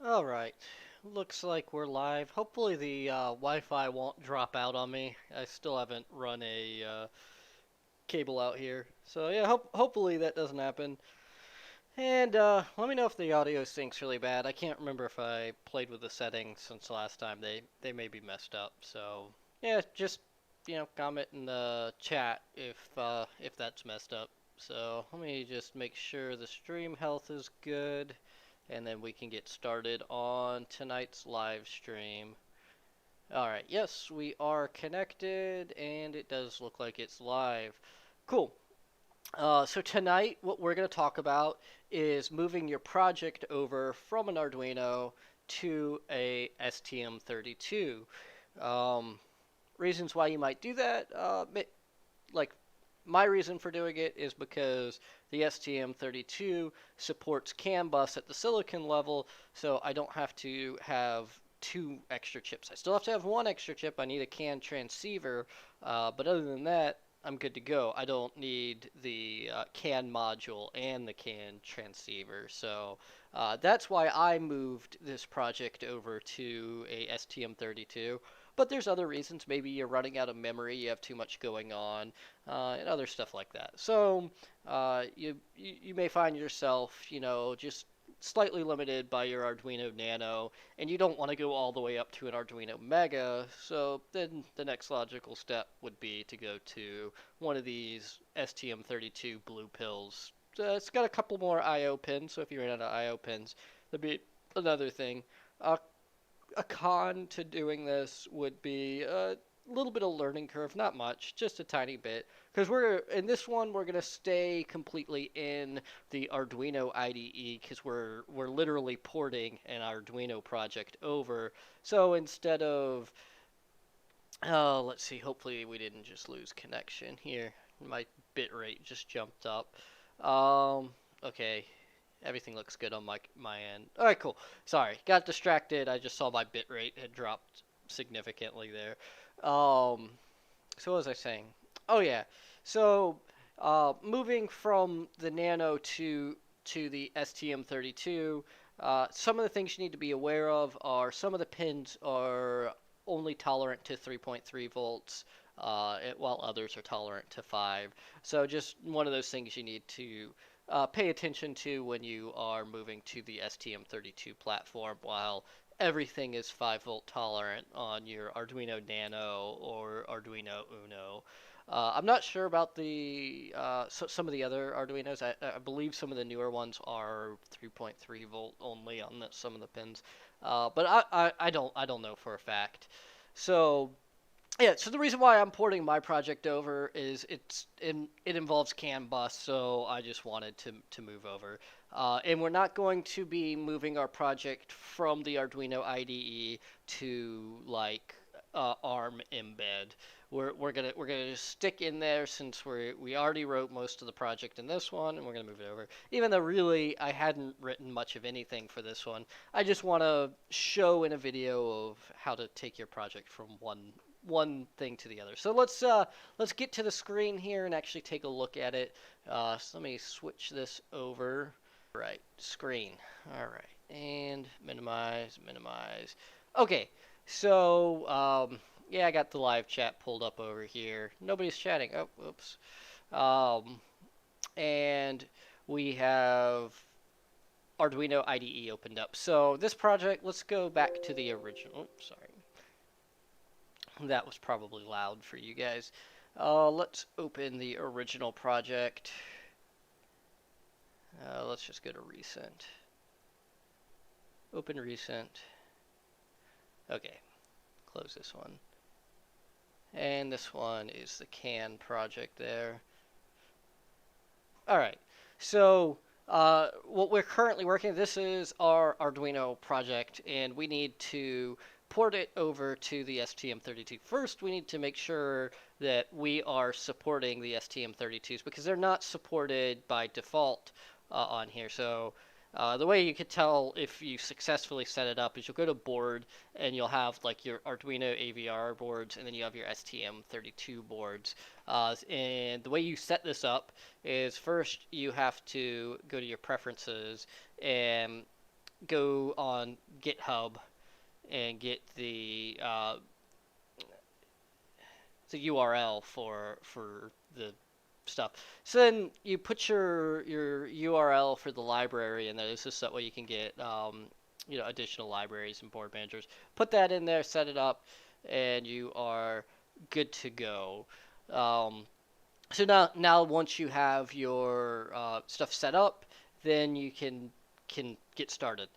Alright, looks like we're live. Hopefully the Wi-Fi won't drop out on me. I still haven't run a cable out here. So yeah, hopefully that doesn't happen. And let me know if the audio syncs really bad. I can't remember if I played with the settings since last time. They may be messed up. So yeah, just comment in the chat if that's messed up. So let me just make sure the stream health is good, and then we can get started on tonight's live stream. Alright, yes, we are connected, and it does look like it's live. Cool. So tonight, what we're going to talk about is moving your project over from an Arduino to a STM32. Reasons why you might do that, like my reason for doing it is because the STM32 supports CAN bus at the silicon level, so I don't have to have two extra chips. I still have to have one extra chip. I need a CAN transceiver, but other than that, I'm good to go. I don't need the CAN module and the CAN transceiver. So that's why I moved this project over to a STM32. But there's other reasons. Maybe you're running out of memory, you have too much going on, and other stuff like that. So you may find yourself, just slightly limited by your Arduino Nano, and you don't want to go all the way up to an Arduino Mega. So then the next logical step would be to go to one of these STM32 blue pills. It's got a couple more I/O pins, so if you ran out of I/O pins, that'd be another thing. A con to doing this would be a little bit of learning curve, not much, just a tiny bit. Because we're in this one, we're gonna stay completely in the Arduino IDE because we're literally porting an Arduino project over. So instead of let's see, hopefully we didn't just lose connection here. My bit rate just jumped up. Okay, everything looks good on my end. All right, cool. Sorry, got distracted. I just saw my bit rate had dropped significantly there. So what was I saying? Oh yeah. So moving from the Nano to the STM32, some of the things you need to be aware of are some of the pins are only tolerant to 3.3 volts, while others are tolerant to 5. So just one of those things you need to pay attention to when you are moving to the STM32 platform, while everything is 5-volt tolerant on your Arduino Nano or Arduino Uno. I'm not sure about some of the other Arduinos. I believe some of the newer ones are 3.3 volt only on some of the pins, but I don't know for a fact. So yeah, so the reason why I'm porting my project over is it involves CAN bus, so I just wanted to move over. And we're not going to be moving our project from the Arduino IDE to like ARM embed. We're gonna just stick in there since we already wrote most of the project in this one, and we're gonna move it over. Even though really I hadn't written much of anything for this one, I just want to show in a video of how to take your project from one thing to the other. So let's get to the screen here and actually take a look at it. So let me switch this over. Right, screen. All right, and minimize. Okay, so yeah, I got the live chat pulled up over here. Nobody's chatting. Oh, oops. And we have Arduino IDE opened up. So this project, let's go back to the original. Oops, sorry. That was probably loud for you guys. Let's open the original project. Let's just go to recent. Open recent. Okay, close this one. And this one is the CAN project there. All right, so what we're currently working, this is our Arduino project, and we need to port it over to the STM32. First, we need to make sure that we are supporting the STM32s because they're not supported by default on here. So the way you could tell if you successfully set it up is you'll go to board and you'll have like your Arduino AVR boards, and then you have your STM32 boards. And the way you set this up is first you have to go to your preferences and go on GitHub and get the URL for the stuff. So then you put your URL for the library in there. This is that way you can get additional libraries and board managers. Put that in there, set it up, and you are good to go. So now once you have your stuff set up, then you can get started.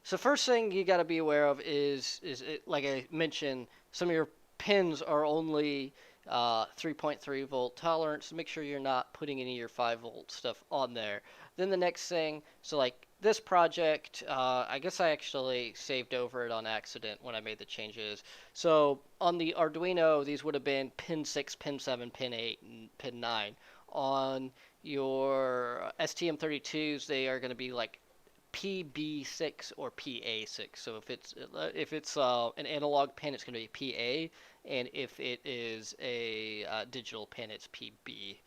So first thing you got to be aware of is it, like I mentioned, some of your pins are only 3.3 volt tolerance. Make sure you're not putting any of your 5 volt stuff on there. Then the next thing, so like this project, I guess I actually saved over it on accident when I made the changes. So on the Arduino, these would have been pin 6, pin 7, pin 8, and pin 9. On your STM32s, they are going to be like PB6 or PA6. So if it's an analog pin, it's going to be PA, and if it is a digital pin, it's PB.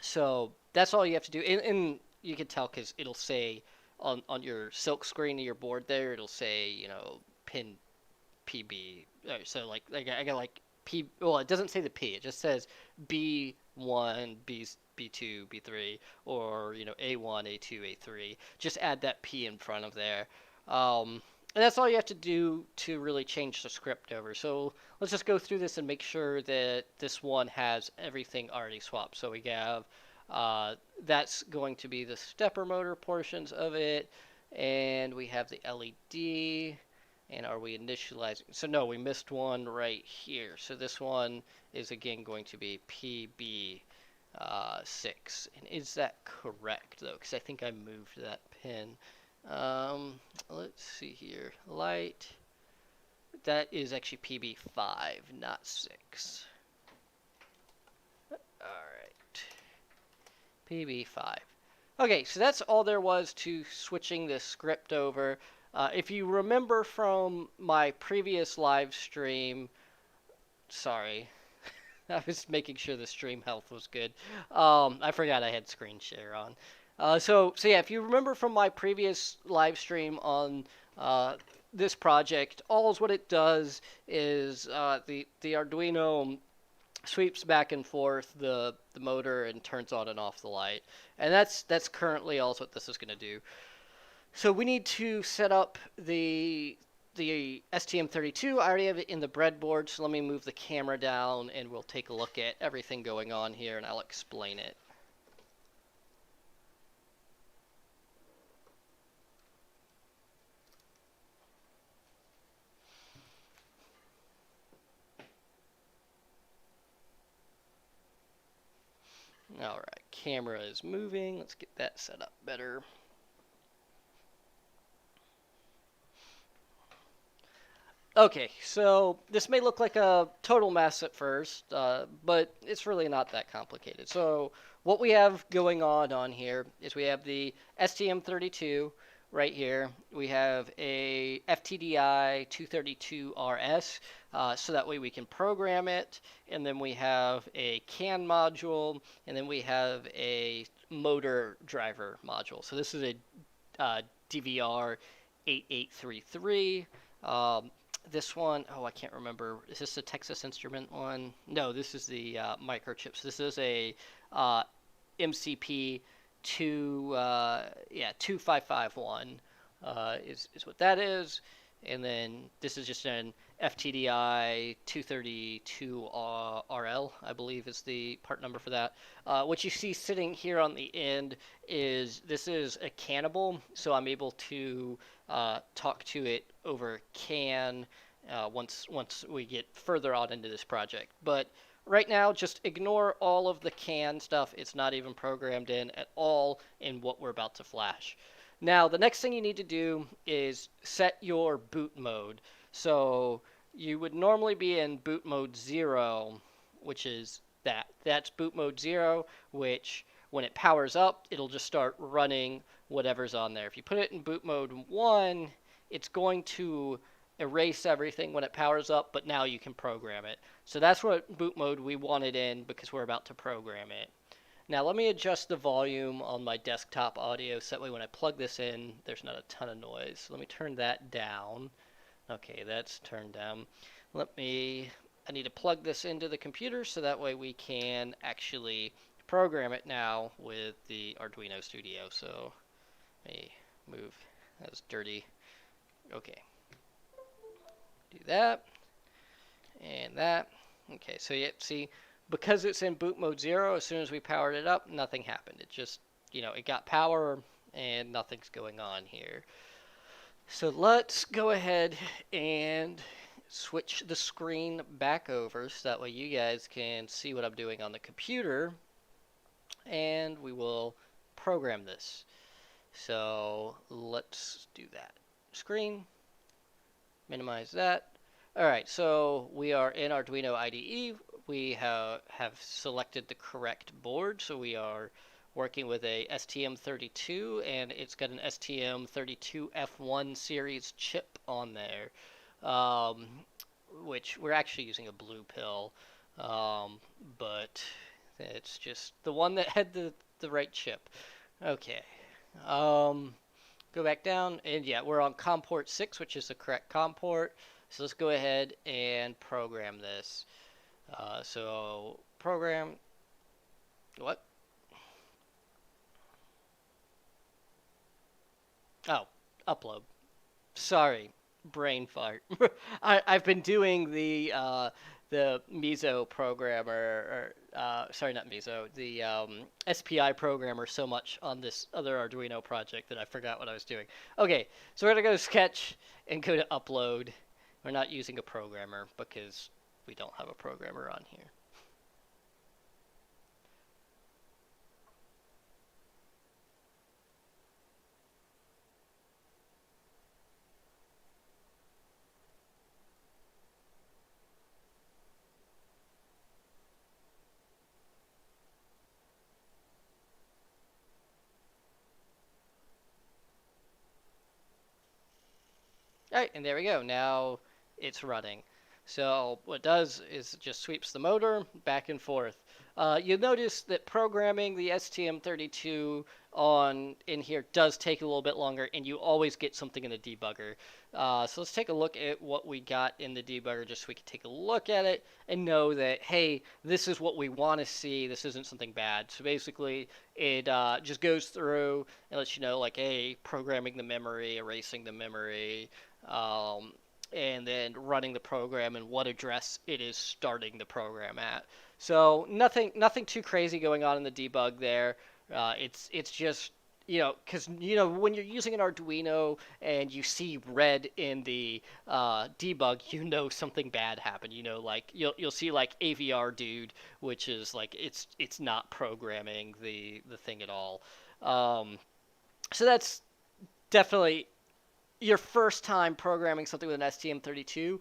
So that's all you have to do, and you can tell because it'll say on your silk screen of your board there, it'll say pin PB. So like I got like P. Well, it doesn't say the P. It just says B1, B2, B3, or A1, A2, A3. Just add that P in front of there. And that's all you have to do to really change the script over. So let's just go through this and make sure that this one has everything already swapped. So we have that's going to be the stepper motor portions of it, and we have the LED. And are we initializing? So no, we missed one right here. So this one is again going to be PB6. And is that correct though? Because I think I moved that pin. Let's see here. Light. That is actually PB5, not 6. Alright. PB5. Okay, so that's all there was to switching this script over. If you remember from my previous live stream, sorry, I was making sure the stream health was good. I forgot I had screen share on. So yeah, if you remember from my previous live stream on this project, what it does is the Arduino sweeps back and forth the motor and turns on and off the light, and that's currently all what this is going to do. So we need to set up the STM32. I already have it in the breadboard, so let me move the camera down and we'll take a look at everything going on here and I'll explain it. Alright, camera is moving. Let's get that set up better. Okay, so this may look like a total mess at first, but it's really not that complicated. So what we have going on here is we have the STM32 right here. We have a FTDI 232RS, so that way we can program it. And then we have a CAN module, and then we have a motor driver module. So this is a DVR 8833. This one, I can't remember. Is this the Texas Instrument one? No, this is the microchips. This is a MCP 2551 is what that is. And then this is just an FTDI 232 RL, I believe is the part number for that. What you see sitting here on the end this is a cannable, so I'm able to talk to it over CAN once we get further on into this project. But right now, just ignore all of the CAN stuff. It's not even programmed in at all in what we're about to flash. Now, the next thing you need to do is set your boot mode. So you would normally be in boot mode 0, which is that. That's boot mode 0, which when it powers up, it'll just start running whatever's on there. If you put it in boot mode 1, it's going to erase everything when it powers up, but now you can program it. So that's what boot mode we want it in because we're about to program it. Now let me adjust the volume on my desktop audio so that way when I plug this in, there's not a ton of noise. Let me turn that down. Okay, that's turned down. I need to plug this into the computer so that way we can actually program it now with the Arduino Studio. So let me move, that's dirty. Okay, do that and that. Okay, so yeah, see, because it's in boot mode 0, as soon as we powered it up, nothing happened. It just, it got power and nothing's going on here. So let's go ahead and switch the screen back over so that way you guys can see what I'm doing on the computer, and we will program this. So let's do that. Screen, minimize that. Alright, so we are in Arduino IDE. We have selected the correct board, so we are working with a STM32, and it's got an STM32F1 series chip on there, which we're actually using a blue pill, but it's just the one that had the right chip. Okay, go back down, and yeah, we're on COM port 6, which is the correct COM port. So let's go ahead and program this. So program, what? Oh, upload. Sorry, brain fart. I've been doing the Miso programmer, or sorry, not Miso, the SPI programmer so much on this other Arduino project that I forgot what I was doing. Okay, so we're gonna go to Sketch and go to Upload. We're not using a programmer because we don't have a programmer on here. All right, and there we go. Now it's running. So what it does is it just sweeps the motor back and forth. You'll notice that programming the STM32 in here does take a little bit longer, and you always get something in the debugger. So let's take a look at what we got in the debugger just so we can take a look at it and know that, hey, this is what we want to see. This isn't something bad. So basically, it just goes through and lets you know, like, hey, programming the memory, erasing the memory, and then running the program and what address it is starting the program at. So nothing too crazy going on in the debug there. It's just, because when you're using an Arduino and you see red in the debug, something bad happened. Like you'll see like AVR dude, which is like it's not programming the thing at all. So that's definitely your first time programming something with an STM32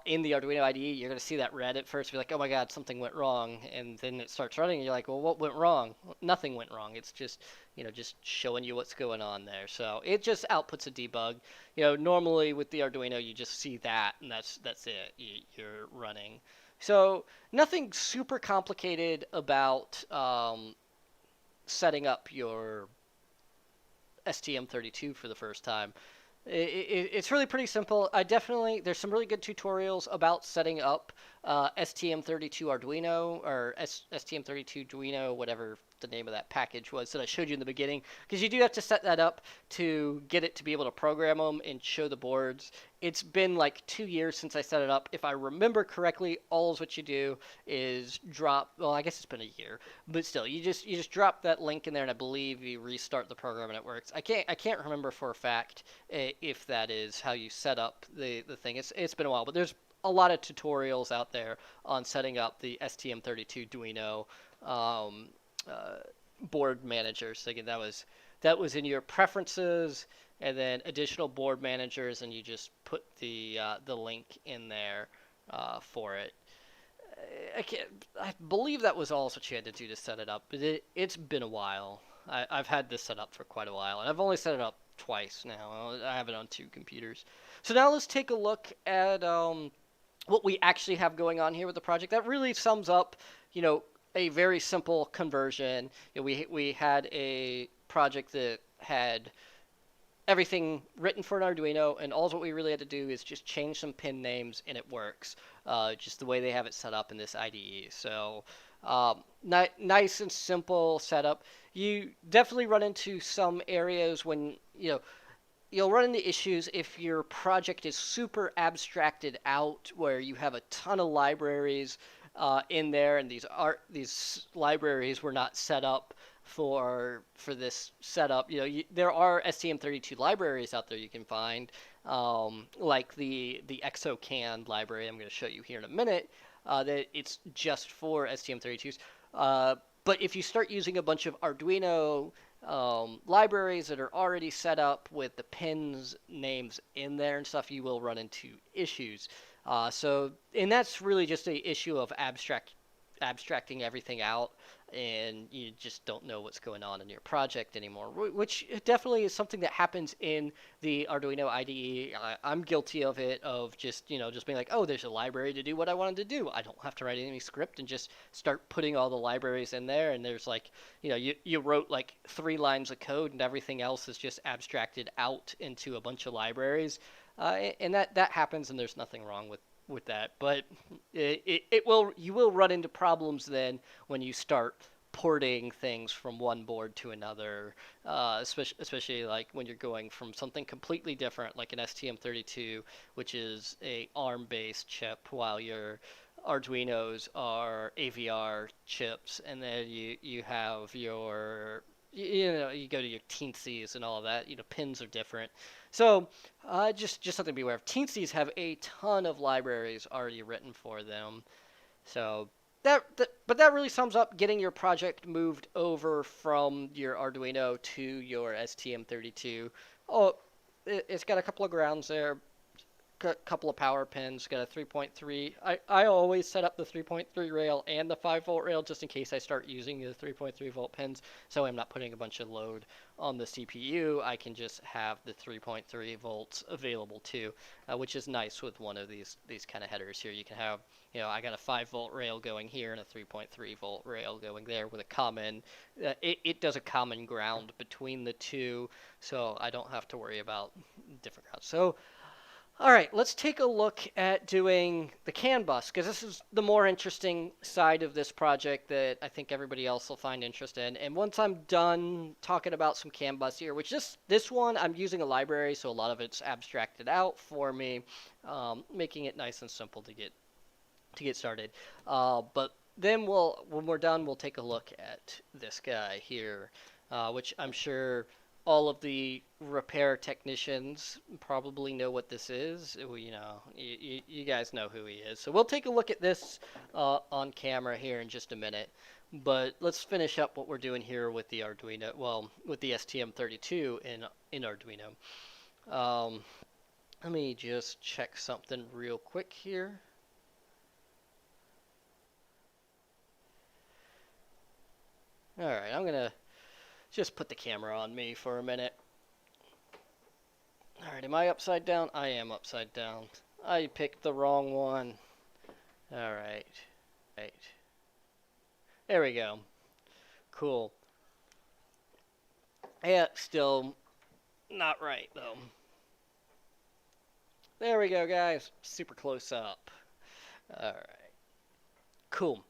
in the Arduino IDE. You're going to see that red at first, be like, oh my god, something went wrong, and then it starts running, and you're like, well, what went wrong? Nothing went wrong. It's just, just showing you what's going on there. So it just outputs a debug. Normally with the Arduino, you just see that, and that's it. You're running. So nothing super complicated about setting up your STM32 for the first time. It's really pretty simple. There's some really good tutorials about setting up STM32 Arduino, or STM32 Arduino, whatever the name of that package was that I showed you in the beginning, because you do have to set that up to get it to be able to program them and show the boards. It's been like 2 years since I set it up. If I remember correctly, all is what you do is drop, well, I guess it's been a year, but still, you just drop that link in there, and I believe you restart the program and it works. I can't remember for a fact if that is how you set up the thing. It's been a while, but there's a lot of tutorials out there on setting up the STM32 Arduino board managers. So again, that was in your preferences, and then additional board managers, and you just put the link in there for it. I believe that was all what you had to do to set it up, but it's been a while. I've had this set up for quite a while, and I've only set it up twice now. I have it on 2 computers. So now let's take a look at what we actually have going on here with the project. That really sums up, a very simple conversion. We had a project that had everything written for an Arduino, and all what we really had to do is just change some pin names, and it works. Just the way they have it set up in this IDE. So nice and simple setup. You definitely run into some areas when you'll run into issues if your project is super abstracted out, where you have a ton of libraries in there, and these libraries were not set up for this setup. There are STM32 libraries out there you can find, like the ExoCAN library I'm going to show you here in a minute. That it's just for STM32s. But if you start using a bunch of Arduino libraries that are already set up with the pins names in there and stuff, you will run into issues. And that's really just a issue of abstracting everything out, and you just don't know what's going on in your project anymore, which definitely is something that happens in the Arduino IDE. I'm guilty of it, of just being like, oh, there's a library to do what I wanted to do. I don't have to write any script, and just start putting all the libraries in there, and there's like, you wrote like 3 lines of code, and everything else is just abstracted out into a bunch of libraries, and that happens, and there's nothing wrong with that. But you will run into problems then when you start porting things from one board to another, especially like when you're going from something completely different, like an STM32, which is a ARM-based chip, while your Arduinos are AVR chips, and then you have your you go to your teensies and all of that. Pins are different. So just something to be aware of. Teensies have a ton of libraries already written for them. So but that really sums up getting your project moved over from your Arduino to your STM32. Oh, it's got a couple of grounds there, couple of power pins, got a 3.3. I always set up the 3.3 rail and the 5-volt rail just in case I start using the 3.3 volt pins, so I'm not putting a bunch of load on the CPU. I can just have the 3.3 volts available too, which is nice with one of these kind of headers here. You can have, I got a 5-volt rail going here and a 3.3 volt rail going there with a common, it does a common ground between the two, so I don't have to worry about different grounds. So all right, let's take a look at doing the CAN bus, because this is the more interesting side of this project that I think everybody else will find interest in. And once I'm done talking about some CAN bus here, which this one I'm using a library, so a lot of it's abstracted out for me, making it nice and simple to get started. But then when we're done, we'll take a look at this guy here, which I'm sure all of the repair technicians probably know what this is. You guys know who he is. So we'll take a look at this on camera here in just a minute. But let's finish up what we're doing here with the Arduino, with the STM32 in Arduino. Let me just check something real quick here. All right, I'm gonna just put the camera on me for a minute. Alright, am I upside down? I am upside down. I picked the wrong one. Alright. Right. There we go. Cool. Yeah, still not right, though. There we go, guys. Super close up. Alright. Cool.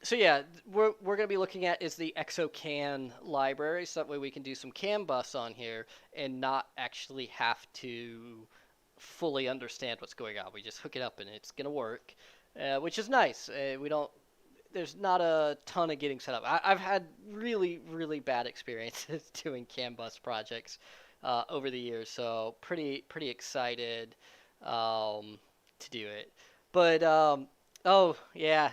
So yeah, we're going to be looking at is the ExoCAN library, so that way we can do some CAN bus on here and not actually have to fully understand what's going on. We just hook it up and it's going to work, which is nice. There's not a ton of getting set up. I've had really, really bad experiences doing CAN bus projects over the years, so pretty excited to do it. But oh yeah.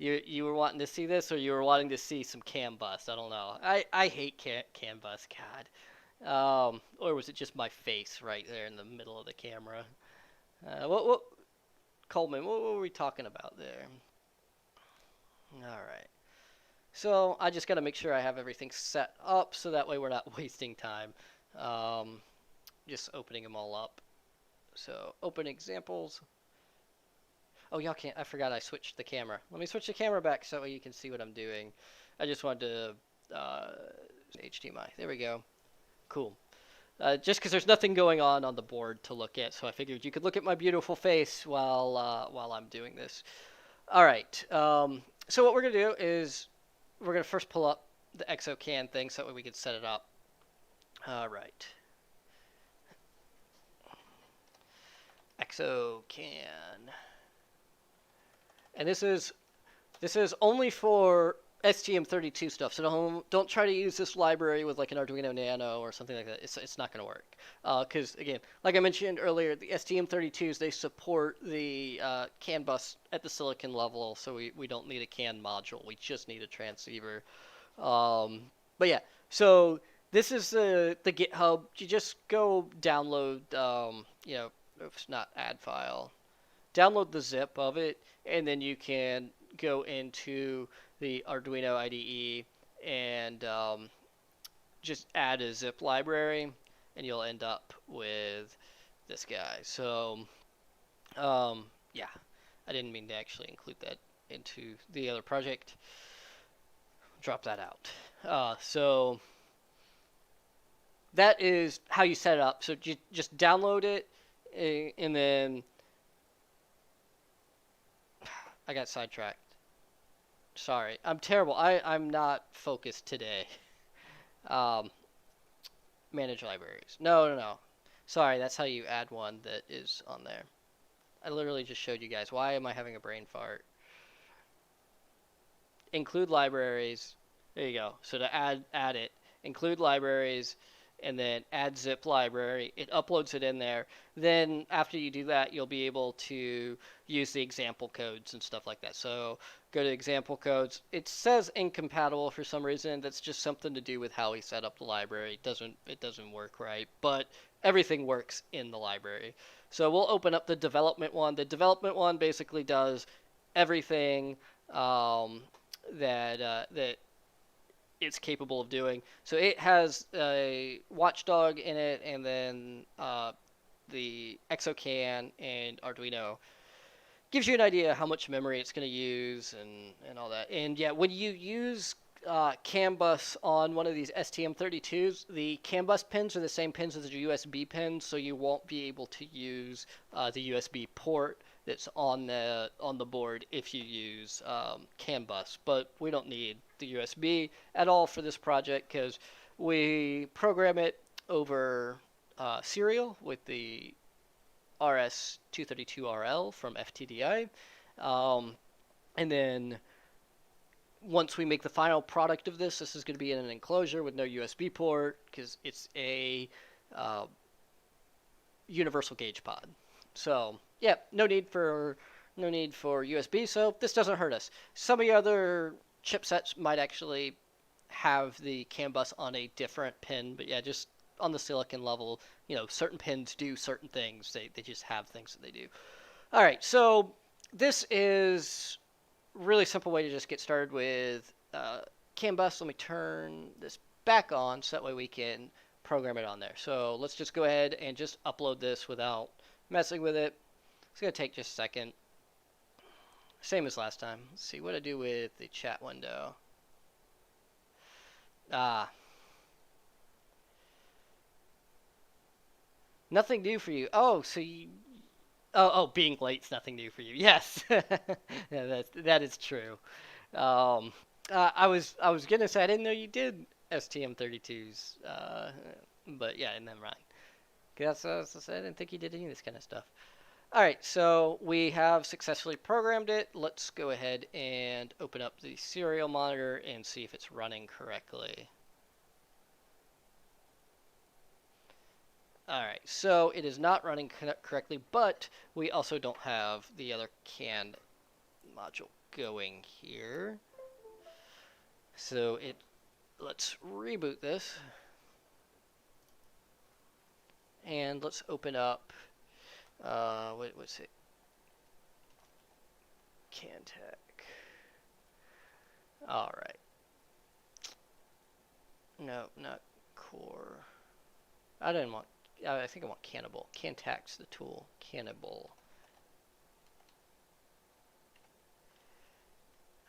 You were wanting to see this, or you were wanting to see some CAN bus? I don't know. I hate CAN bus, God. Or was it just my face right there in the middle of the camera? Coleman, what were we talking about there? All right. So I just got to make sure I have everything set up, so that way we're not wasting time. Just opening them all up. So open examples. Oh, y'all can't. I forgot I switched the camera. Let me switch the camera back so that way you can see what I'm doing. I just wanted to HDMI. There we go. Cool. Just because there's nothing going on the board to look at, so I figured you could look at my beautiful face while I'm doing this. All right. So what we're gonna do is we're gonna first pull up the ExoCAN thing so that way we can set it up. All right. ExoCAN. And this is only for STM32 stuff, so don't try to use this library with like an Arduino Nano or something like that. It's not going to work. Because again, like I mentioned earlier, the STM32s, they support the CAN bus at the silicon level, so we don't need a CAN module. We just need a transceiver. But yeah, so this is the GitHub. You just go download, it's not add file. Download the zip of it, and then you can go into the Arduino IDE and just add a zip library, and you'll end up with this guy. So, yeah, I didn't mean to actually include that into the other project. Drop that out. So that is how you set it up. So you just download it, and then I got sidetracked. Sorry, I'm terrible. I'm not focused today. Manage libraries. No. Sorry, that's how you add one that is on there. I literally just showed you guys. Why am I having a brain fart? Include libraries. There you go. So to add it, include libraries, and then add zip library. It uploads it in there. Then after you do that, you'll be able to use the example codes and stuff like that. So go to example codes. It says incompatible for some reason. That's just something to do with how we set up the library. It doesn't work right, but everything works in the library. So we'll open up the development one. The development one basically does everything that it's capable of doing. So it has a watchdog in it, and then the ExoCAN and Arduino gives you an idea how much memory it's going to use and all that. And yeah, when you use CAN bus on one of these STM32s, the CAN bus pins are the same pins as the USB pins, so you won't be able to use the USB port that's on the board if you use CAN bus. But we don't need the USB at all for this project because we program it over serial with the RS232RL from FTDI. And then once we make the final product of this is going to be in an enclosure with no USB port because it's a universal gauge pod. So yeah, no need for USB. So this doesn't hurt us. Some of the other chipsets might actually have the CAN bus on a different pin, but yeah, just on the silicon level, certain pins do certain things. They just have things that they do. All right, so this is really simple way to just get started with CAN bus. Let me turn this back on so that way we can program it on there. So let's just go ahead and just upload this without messing with it. It's going to take just a second. Same as last time. Let's see what I do with the chat window. Nothing new for you. Oh, so you... Oh, being late's nothing new for you. Yes, yeah, that is true. I was gonna say I didn't know you did STM32s, but yeah, never mind. That's I didn't think you did any of this kind of stuff. All right, so we have successfully programmed it. Let's go ahead and open up the serial monitor and see if it's running correctly. All right, so it is not running correctly, but we also don't have the other CAN module going here. So let's reboot this. And let's open up, what's it? CANtech. All right. No, not core. I think I want Cannibal. CANtech's the tool. Cannibal.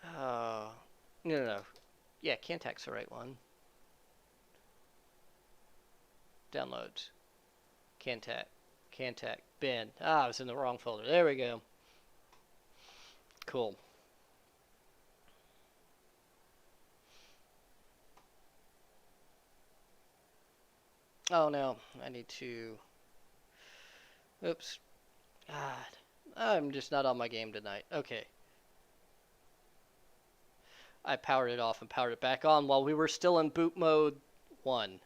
No, no, no. Yeah, Cantac's the right one. Downloads. Cantac. Cantac. Bin. I was in the wrong folder. There we go. Cool. Oh no, I need to... Oops. God. I'm just not on my game tonight. Okay. I powered it off and powered it back on while we were still in boot mode 1.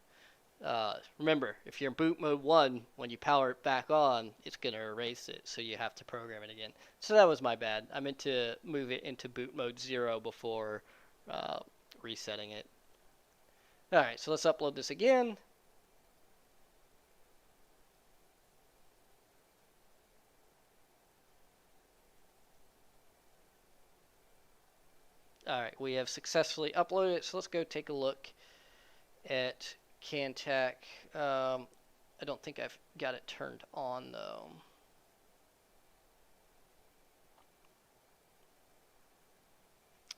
Remember, if you're in boot mode 1, when you power it back on, it's going to erase it, so you have to program it again. So that was my bad. I meant to move it into boot mode 0 before resetting it. Alright, so let's upload this again. Alright, we have successfully uploaded it, so let's go take a look at Cantac. I don't think I've got it turned on, though.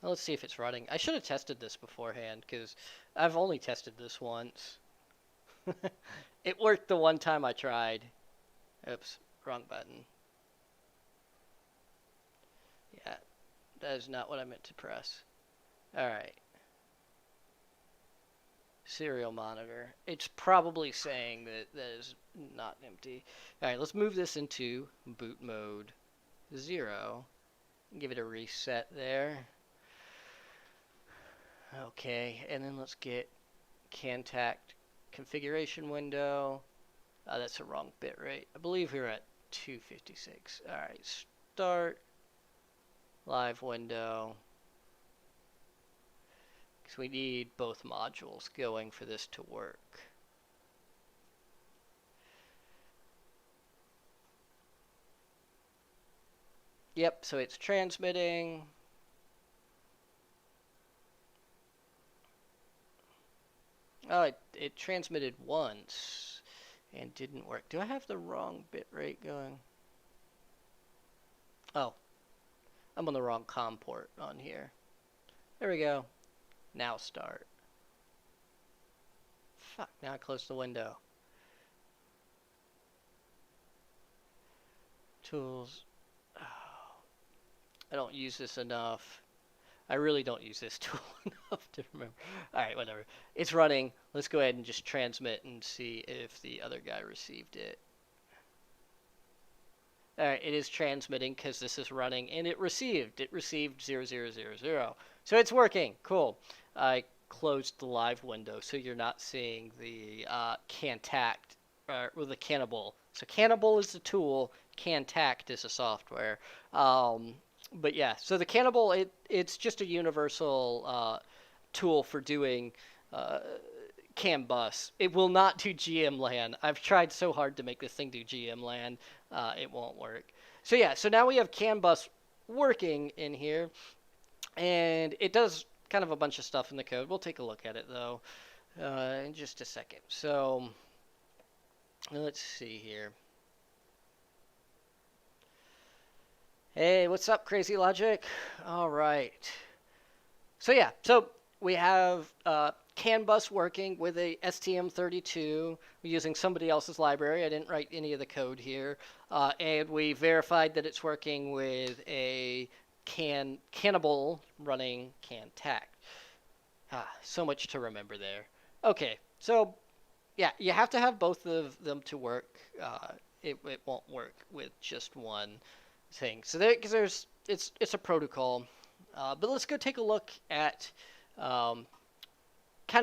Well, let's see if it's running. I should have tested this beforehand, because I've only tested this once. It worked the one time I tried. Oops, wrong button. Yeah, that is not what I meant to press. Alright. Serial monitor. It's probably saying that that is not empty. Alright, let's move this into boot mode 0. Give it a reset there. Okay, and then let's get Cantac configuration window. That's the wrong bitrate. I believe we're at 256. Alright, start live window. Because we need both modules going for this to work. Yep, so it's transmitting. Oh, it transmitted once and didn't work. Do I have the wrong bitrate going? Oh, I'm on the wrong COM port on here. There we go. Now start. Fuck, now I closed the window. Tools. Oh, I don't use this enough. I really don't use this tool enough to remember. Alright, whatever. It's running. Let's go ahead and just transmit and see if the other guy received it. Alright, it is transmitting because this is running, and it received. It received 0000. So it's working. Cool. I closed the live window, so you're not seeing the Cantac, or the Cannibal. So Cannibal is the tool, Cantac is the software. But yeah, so the Cannibal, it's just a universal tool for doing CAN bus. It will not do GM LAN. I've tried so hard to make this thing do GM LAN. It won't work. So yeah, so now we have CAN bus working in here, and it does kind of a bunch of stuff in the code. We'll take a look at it though in just a second. So let's see here. Hey, what's up, Crazy Logic? All right. So yeah, so we have CAN bus working with a STM32. We're using somebody else's library. I didn't write any of the code here. And we verified that it's working with a Cannibal running Cantac. So much to remember there. Okay, so yeah, you have to have both of them to work. It won't work with just one thing. So it's a protocol. But let's go take a look at kind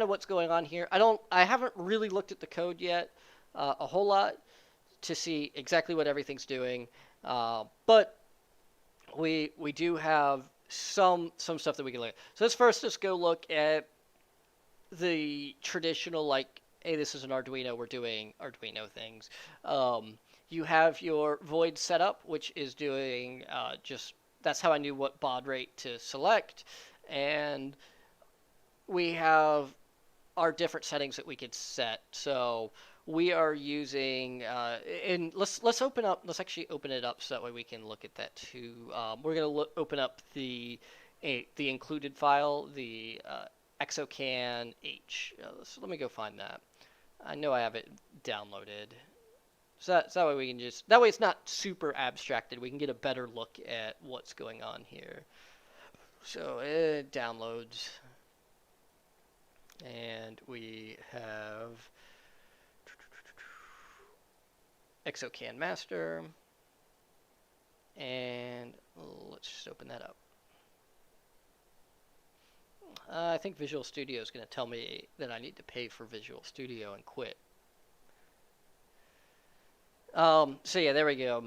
of what's going on here. I haven't really looked at the code yet a whole lot to see exactly what everything's doing. But we do have some stuff that we can look at. So let's first just go look at the traditional, like, hey, this is an Arduino, we're doing Arduino things. You have your void setup, which is doing that's how I knew what baud rate to select. And we have our different settings that we could set. So we are using, and let's actually open it up so that way we can look at that too. We're going to open up the the included file, the exocan H. So let me go find that. I know I have it downloaded. So that way we can just, that way it's not super abstracted. We can get a better look at what's going on here. So it downloads. And we have exocan master. And let's just open that up. I think Visual Studio is going to tell me that I need to pay for Visual Studio and quit. So yeah, there we go.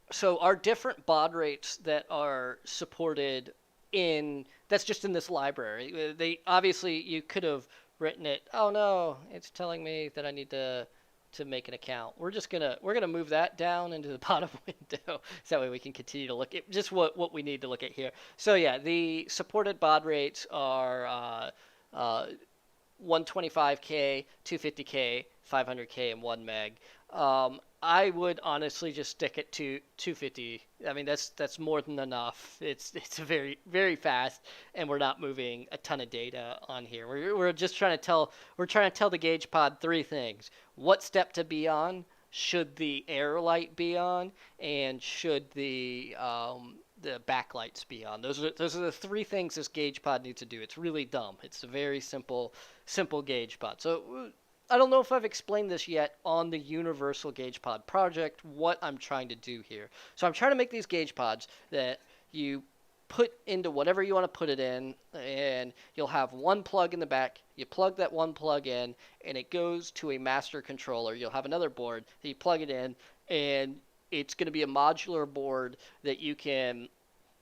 So our different baud rates that are supported in, that's just in this library. They obviously, you could have written it, oh no, it's telling me that I need to make an account. We're gonna move that down into the bottom window so that way we can continue to look at just what we need to look at here. So yeah, the supported baud rates are 125K, 250K, 500K, and 1 meg. I would honestly just stick it to 250. I mean, that's more than enough. It's very, very fast, and we're not moving a ton of data on here. We're just trying to tell the gauge pod 3 things: what step to be on, should the air light be on, and should the backlights be on. Those are the 3 things this gauge pod needs to do. It's really dumb. It's a very simple gauge pod. So I don't know if I've explained this yet on the Universal Gauge Pod project, what I'm trying to do here. So I'm trying to make these gauge pods that you put into whatever you want to put it in, and you'll have one plug in the back. You plug that one plug in, and it goes to a master controller. You'll have another board that you plug it in, and it's going to be a modular board that you can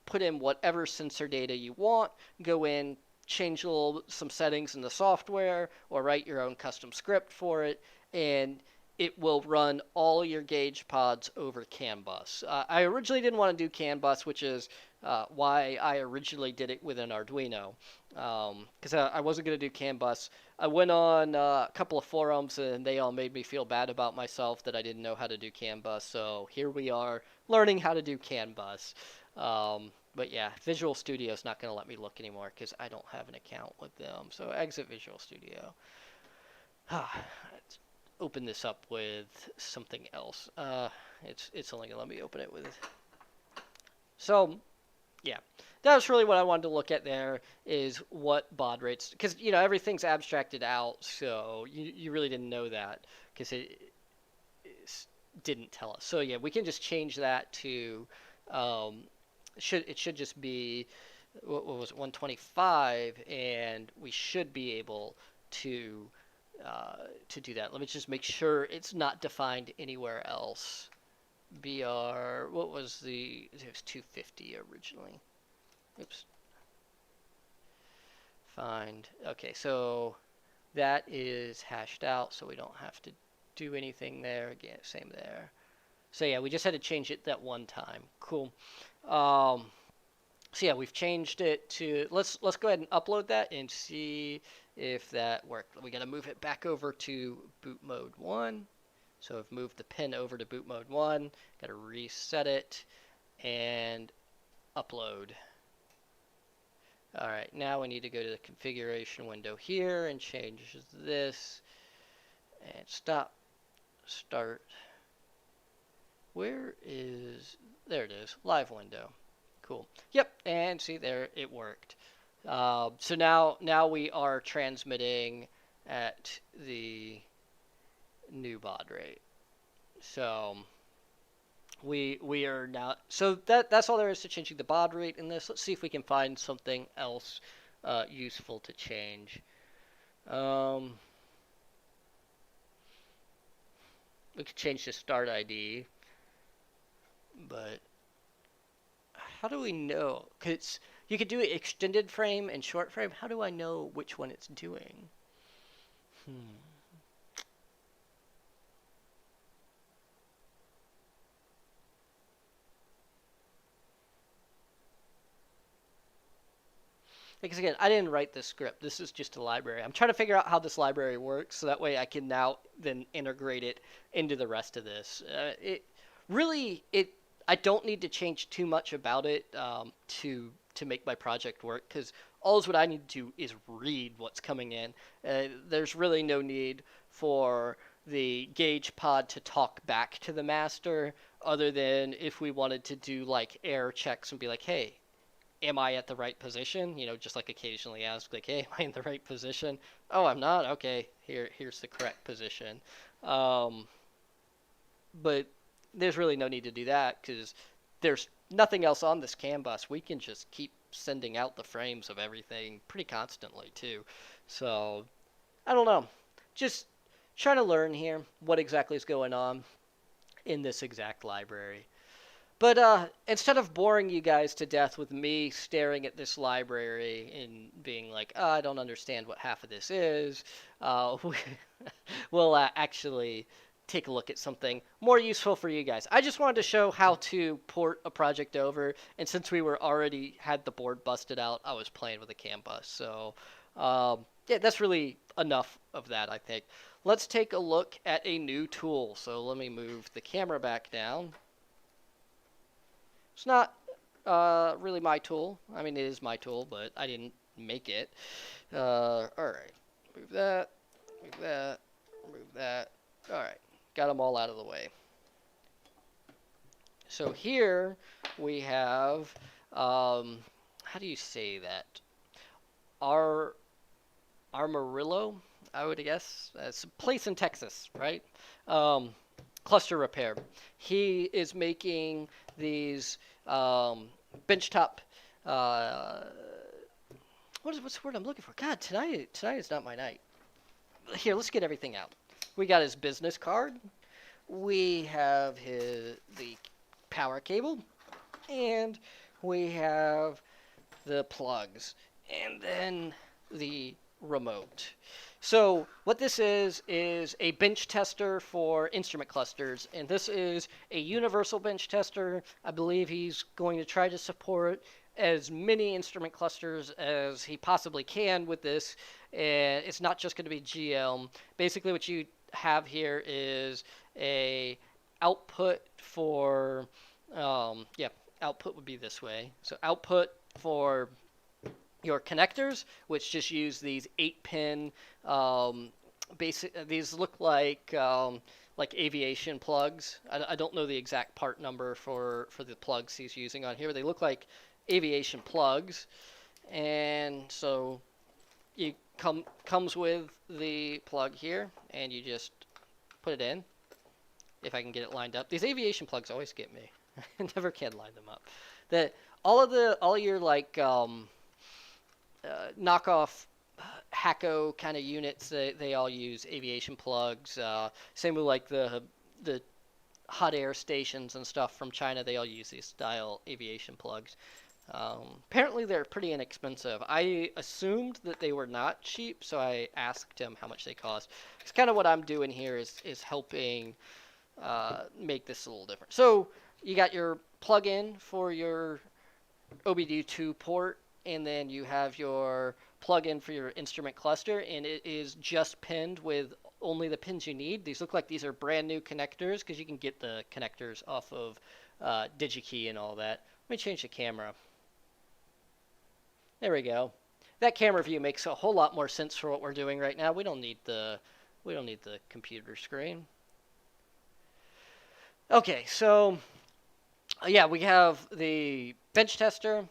put in whatever sensor data you want, go in, change some settings in the software, or write your own custom script for it, and it will run all your gauge pods over CAN bus. I originally didn't want to do CAN bus, which is why I originally did it with an Arduino, because I wasn't going to do CAN bus. I went on a couple of forums, and they all made me feel bad about myself that I didn't know how to do CAN bus, so here we are learning how to do CAN bus. But yeah, Visual Studio is not going to let me look anymore because I don't have an account with them. So exit Visual Studio. Let's open this up with something else. It's only going to let me open it with. So yeah, that was really what I wanted to look at there, is what baud rates, because everything's abstracted out, so you really didn't know that because it didn't tell us. So yeah, we can just change that to it should just be, what was it, 125, and we should be able to do that. Let me just make sure it's not defined anywhere else. BR, what was it was 250 originally. Oops. Find, okay, so that is hashed out, so we don't have to do anything there. Again, same there. So yeah, we just had to change it that one time. Cool. So yeah, we've changed it to, let's go ahead and upload that and see if that worked. We got to move it back over to boot mode 1. So I've moved the pin over to boot mode 1. Got to reset it and upload. All right, now we need to go to the configuration window here and change this and start. Where is, there it is, live window. Cool. Yep, and see there, it worked. So now we are transmitting at the new baud rate. So we are now, so that's all there is to changing the baud rate in this. Let's see if we can find something else useful to change. We could change the start ID, but how do we know? Because you could do extended frame and short frame. How do I know which one it's doing? Because again, I didn't write this script. This is just a library. I'm trying to figure out how this library works, so that way I can now then integrate it into the rest of this. I don't need to change too much about it to make my project work, because all what I need to do is read what's coming in. There's really no need for the gauge pod to talk back to the master, other than if we wanted to do like error checks and be like, hey, am I at the right position? You know, just like occasionally ask, like, hey, am I in the right position? Oh, I'm not. Okay, here's the correct position. Um, but there's really no need to do that because there's nothing else on this CAN bus. We can just keep sending out the frames of everything pretty constantly too. So I don't know. Just trying to learn here what exactly is going on in this exact library. But instead of boring you guys to death with me staring at this library and being like, oh, I don't understand what half of this is, we'll actually take a look at something more useful for you guys. I just wanted to show how to port a project over, and since we were already had the board busted out, I was playing with a CAN bus. So yeah, that's really enough of that, I think. Let's take a look at a new tool. So let me move the camera back down. It's not really my tool. I mean, it is my tool, but I didn't make it. All right. Move that. Move that. Move that. All right. Got them all out of the way. So here we have, how do you say that? Armorillo, I would guess. It's a place in Texas, right? Cluster repair. He is making these benchtop. What's the word I'm looking for? God, tonight is not my night. Here, let's get everything out. We got his business card. We have the power cable, and we have the plugs, and then the remote. So what this is a bench tester for instrument clusters, and this is a universal bench tester. I believe he's going to try to support as many instrument clusters as he possibly can with this, and it's not just going to be GM. Basically what you have here is a output for, output would be this way. So output for your connectors, which just use these 8-pin these look like aviation plugs. I don't know the exact part number for the plugs he's using on here, but they look like aviation plugs. And so you comes with the plug here, and you just put it in. If I can get it lined up. These aviation plugs always get me. I never can line them up. All your like knockoff Hacko kind of units, they all use aviation plugs. Same with like the hot air stations and stuff from China, they all use these style aviation plugs. Apparently they're pretty inexpensive. I assumed that they were not cheap, so I asked him how much they cost. It's kind of what I'm doing here is helping make this a little different. So you got your plug-in for your OBD2 port, and then you have your plug-in for your instrument cluster, and it is just pinned with only the pins you need. These look like these are brand new connectors because you can get the connectors off of DigiKey and all that. Let me change the camera. There we go. That camera view makes a whole lot more sense for what we're doing right now. We don't need the computer screen. Okay, so yeah, we have the bench tester.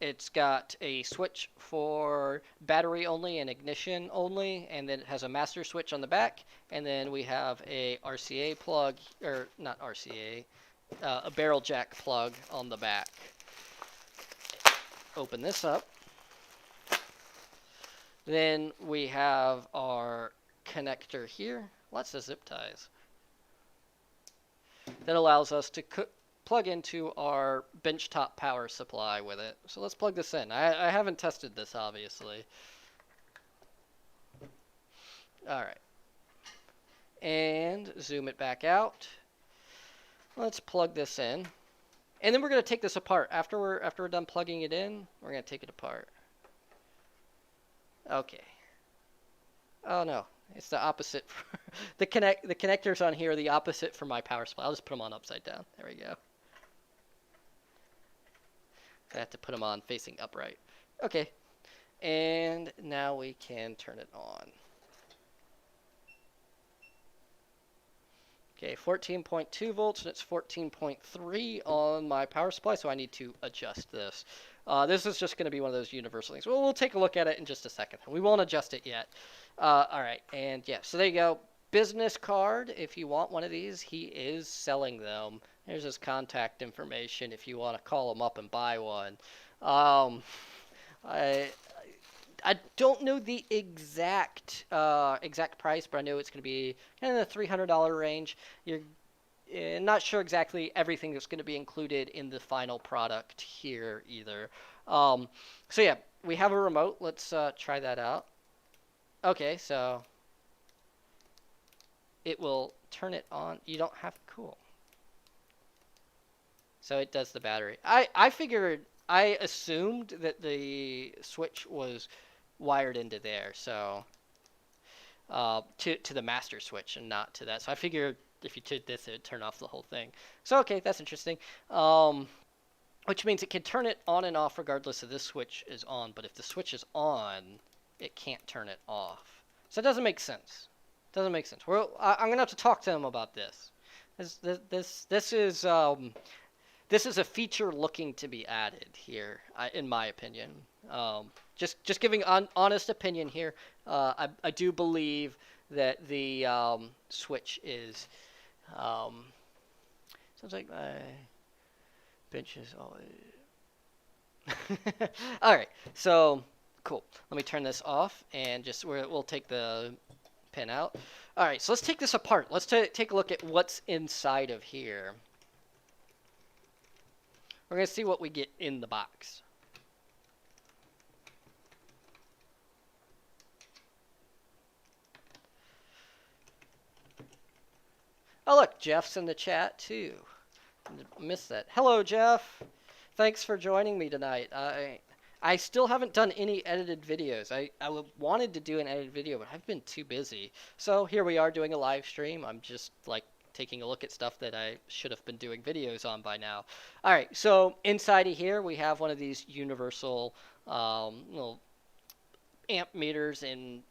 It's got a switch for battery only and ignition only, and then it has a master switch on the back, and then we have a RCA plug, or not RCA, a barrel jack plug on the back. Open this up. Then we have our connector here. Lots of zip ties. That allows us to plug into our benchtop power supply with it. So let's plug this in. I haven't tested this, obviously. All right. And zoom it back out. Let's plug this in. And then we're going to take this apart. After we're done plugging it in, we're going to take it apart. Okay. Oh no, it's the opposite. The connectors on here are the opposite for my power supply. I'll just put them on upside down. There we go. I have to put them on facing upright. Okay, and now we can turn it on. Okay, 14.2 volts, and it's 14.3 on my power supply, so I need to adjust this. This is just going to be one of those universal things. Well, we'll take a look at it in just a second. We won't adjust it yet. All right, and yeah, so there you go. Business card, if you want one of these, he is selling them. There's his contact information if you want to call him up and buy one. I don't know the exact price, but I know it's going to be kind of the $300 range. You're not sure exactly everything that's going to be included in the final product here either. So yeah, we have a remote. Let's try that out. Okay, so it will turn it on. You don't have cool. So it does the battery. I assumed that the switch was wired into there, so to the master switch and not to that. So I figured if you did this, it would turn off the whole thing. So okay, that's interesting. Which means it can turn it on and off regardless of this switch is on. But if the switch is on, it can't turn it off. So it doesn't make sense. Doesn't make sense. I'm gonna have to talk to them about this. This is a feature looking to be added here, in my opinion. Just giving honest opinion here. I do believe that the switch is. Sounds like my bench is always. All right, so cool. Let me turn this off and we'll take the pin out. All right, so let's take this apart. Let's take a look at what's inside of here. We're going to see what we get in the box. Oh, look, Jeff's in the chat, too. Missed that. Hello, Jeff. Thanks for joining me tonight. I still haven't done any edited videos. I wanted to do an edited video, but I've been too busy. So here we are doing a live stream. I'm just, like, taking a look at stuff that I should have been doing videos on by now. All right, so inside of here we have one of these universal little amp meters and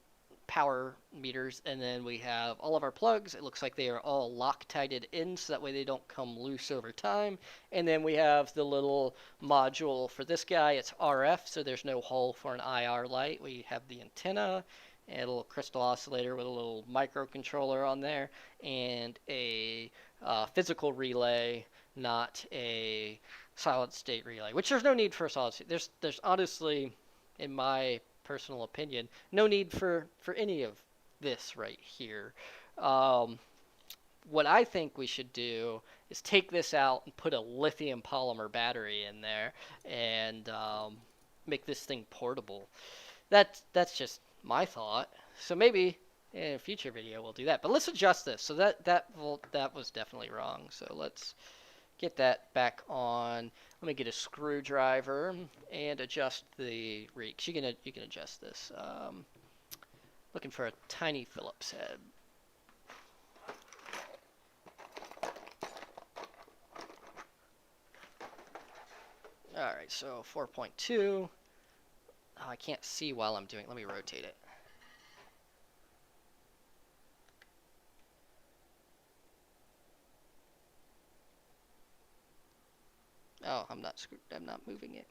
power meters, and then we have all of our plugs. It looks like they are all Loctited in, so that way they don't come loose over time. And then we have the little module for this guy. It's RF, so there's no hole for an IR light. We have the antenna and a little crystal oscillator with a little microcontroller on there, and a physical relay, not a solid state relay, which there's no need for a solid state. There's honestly, in my personal opinion, no need for any of this right here. What I think we should do is take this out and put a lithium polymer battery in there and make this thing portable. That's just my thought. So maybe in a future video we'll do that. But let's adjust this. So that was definitely wrong. So let's get that back on. Let me get a screwdriver and adjust the reach. You can adjust this. Looking for a tiny Phillips head. All right, so 4.2. Oh, I can't see while I'm doing it. Let me rotate it. Oh, I'm not moving it.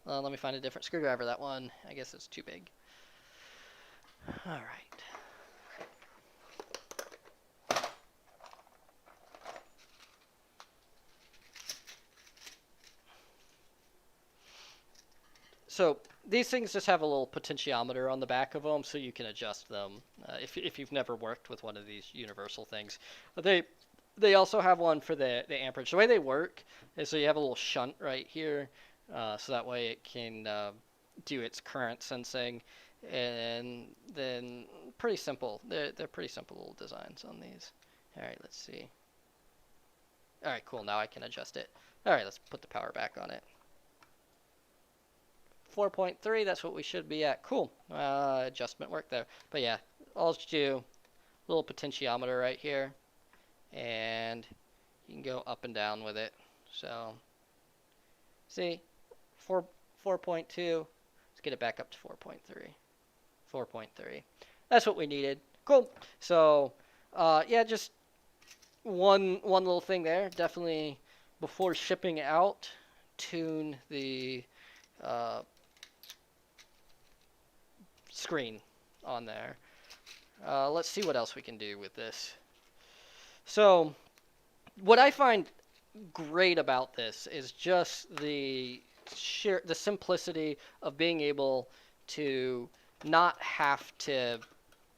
Well, let me find a different screwdriver. That one, I guess it's too big. All right. So these things just have a little potentiometer on the back of them, so you can adjust them if you've never worked with one of these universal things. But they also have one for the amperage. The way they work is so you have a little shunt right here, so that way it can do its current sensing, and then pretty simple. They're pretty simple little designs on these. All right, let's see. All right, cool. Now I can adjust it. All right, let's put the power back on it. 4.3, that's what we should be at. Cool. Adjustment work there. But yeah, I'll just do a little potentiometer right here, and you can go up and down with it. So, see, 4, 4.2. Let's get it back up to 4.3. 4.3. That's what we needed. Cool. So, yeah, just one little thing there. Definitely, before shipping out, tune the screen on there. Let's see what else we can do with this. So, what I find great about this is just the simplicity of being able to not have to.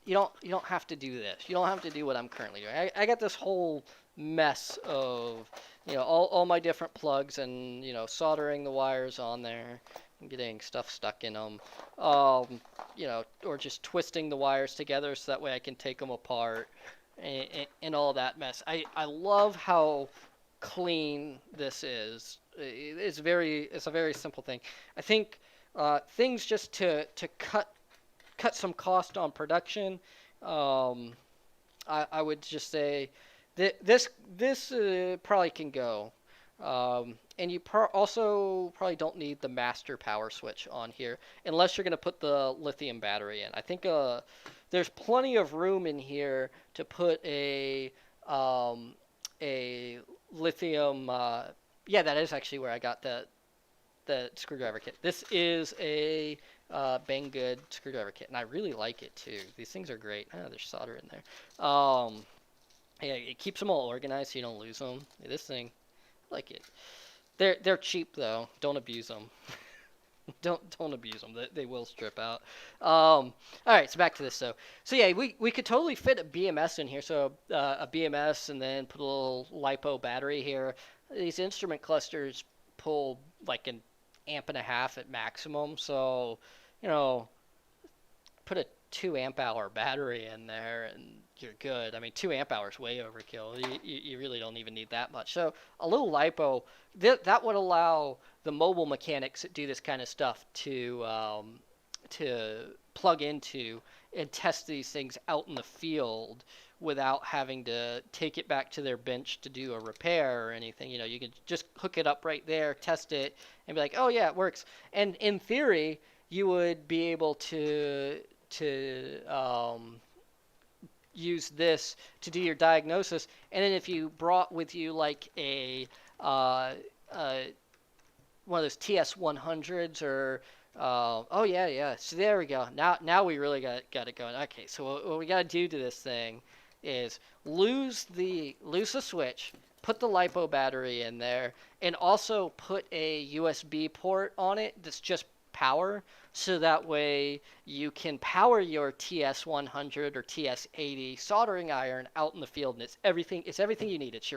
You don't have to do this. You don't have to do what I'm currently doing. I got this whole mess of all my different plugs and soldering the wires on there and getting stuff stuck in them. Or just twisting the wires together so that way I can take them apart and all that mess. I love how clean this is. It's a very simple thing. I think things just to cut some cost on production. I would just say that this probably can go. And you also probably don't need the master power switch on here unless you're going to put the lithium battery in. I think there's plenty of room in here to put a lithium. Yeah, that is actually where I got the screwdriver kit. This is a Banggood screwdriver kit, and I really like it too. These things are great. Oh, there's solder in there. Yeah, it keeps them all organized so you don't lose them. Yeah, this thing, I like it. They're cheap though. Don't abuse them. don't abuse them. They will strip out. All right, so back to this. So yeah, we could totally fit a BMS in here. So a BMS and then put a little LiPo battery here. These instrument clusters pull like an amp and a half at maximum. So put a 2 amp hour battery in there and you're good. I mean, 2 amp hours way overkill. You really don't even need that much. So a little LiPo, that would allow the mobile mechanics that do this kind of stuff to plug into and test these things out in the field without having to take it back to their bench to do a repair or anything. You can just hook it up right there, test it, and be like, oh yeah, it works. And in theory, you would be able to use this to do your diagnosis. And then if you brought with you like a one of those TS100s or oh yeah. So there we go. Now we really got it going. Okay, so what we got to do to this thing is lose the switch, put the LiPo battery in there, and also put a USB port on it that's just power, so that way you can power your TS100 or TS80 soldering iron out in the field, and it's everything you need. It's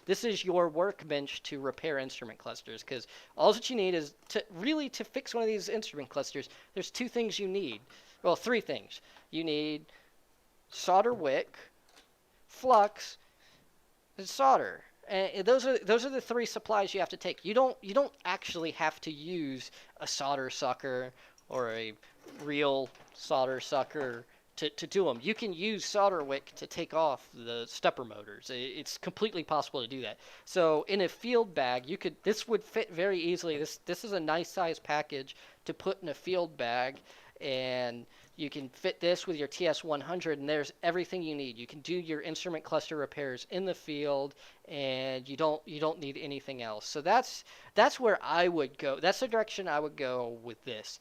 this is your workbench to repair instrument clusters, because all that you need is to fix one of these instrument clusters. There's 2 things you need. Well, 3 things. You need solder wick, flux, and solder. And those are the 3 supplies you have to take. You don't actually have to use a solder sucker or a real solder sucker to do them. You can use solder wick to take off the stepper motors. It's completely possible to do that. So in a field bag, this would fit very easily. This is a nice size package to put in a field bag, and you can fit this with your TS100, and there's everything you need. You can do your instrument cluster repairs in the field, and you don't need anything else. So that's where I would go. That's the direction I would go with this.